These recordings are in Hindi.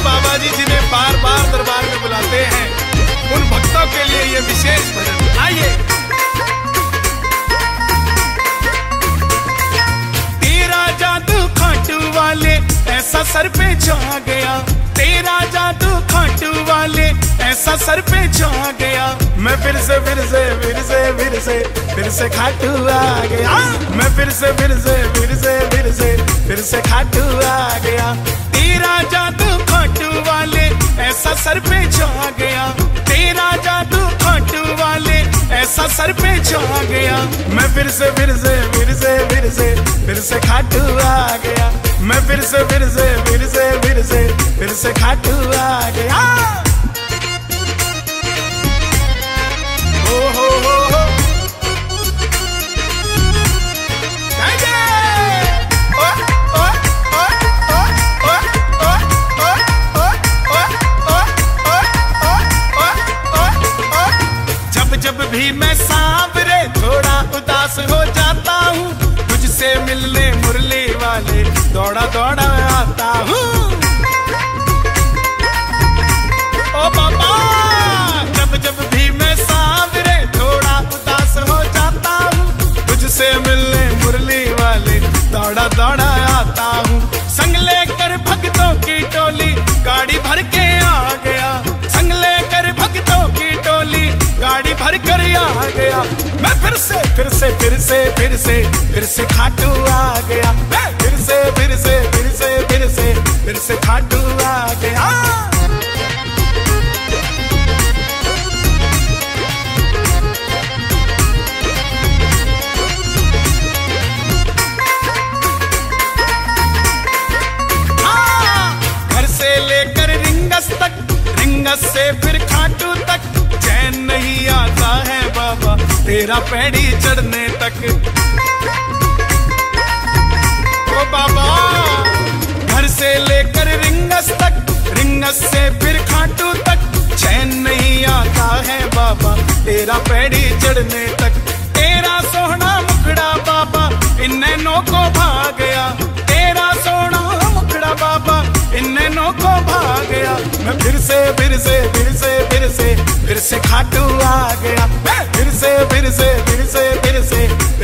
बाबा जी जिन्हें बार बार दरबार में बुलाते हैं, उन भक्तों के लिए ये विशेष भजन। आइए। तेरा जादू खाटू वाले ऐसा सर पे छा गया, तेरा जादू खाटू वाले ऐसा सर पे छा गया। मैं फिर से खाटू आ गया। मैं फिर से खाटू आ गया। तेरा जादू खाटू वाले ऐसा सर पे छा गया, तेरा जादू खाटू वाले ऐसा सर पे छा गया। मैं फिर से खाटू आ गया। मैं फिर से खाटू आ गया। हो जब भी मैं सांवरे थोड़ा उदास हो जाता हूँ, तुझसे मिलने मुरली वाले दौड़ा दौड़ा आता हूँ। ओ बाबा, जब भी मैं सांवरे थोड़ा उदास हो जाता हूँ, तुझसे मिलने मुरली वाले दौड़ा दौड़ा आता हूँ। संग लेकर भक्तों की टोली गाड़ी भर के आ गया, संग लेकर भक्तों की टोली गाड़ी भर कर आ गया। मैं फिर से खाटू आ गया। मैं फिर से खाटू आ गया। घर से लेकर रिंगस तक, रिंगस से फिर खाटू तक, चैन नहीं आता है बाबा तेरा पैड़ी चढ़ने तक। ओ बाबा, घर से लेकर रिंगस तक, रिंगस से फिर खाटू तक, चैन नहीं आता है बाबा तेरा पैड़ी चढ़ने तक। तेरा सोहना मुखड़ा बाबा इन नैनों को भा गया, तेरा सोहना मुखड़ा बाबा इन नैनों को भा गया। मैं फिर से खाटू आ गया। मैं फिर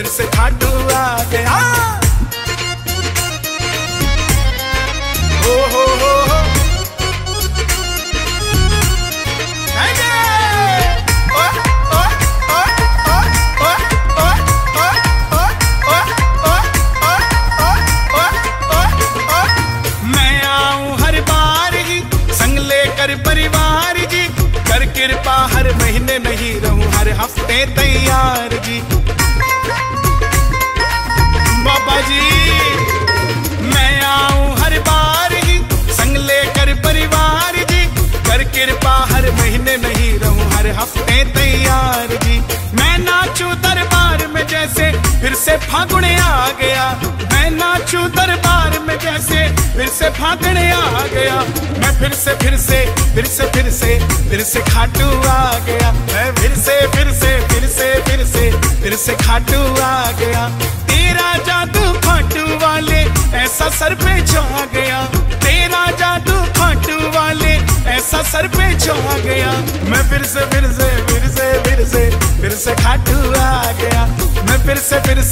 से खाटू आ गया। हो मैं आऊं हर बार ही संग लेकर परिवार जी, कर कृपा हर महीने नहीं रहूं हर हफ्ते तैयार जी। बाबा जी, मैं आऊं हर बार ही संग लेकर परिवार जी, कर कृपा हर महीने नहीं रहूं हर हफ्ते तैयार जी। मैं नाचूं दरबार में जैसे फिर से फागुन आ गया, मैं नाचूं दरबार में जैसे फिर से फागुन आ गया। मैं फिर से खाटू आ गया। मैं फिर से खाटू आ गया। तेरा जादू खाटू वाले ऐसा सर पे छा गया, तेरा जादू खाटू वाले ऐसा सर पे छा गया। मैं फिर से खाटू आ गया। मैं फिर से खाटू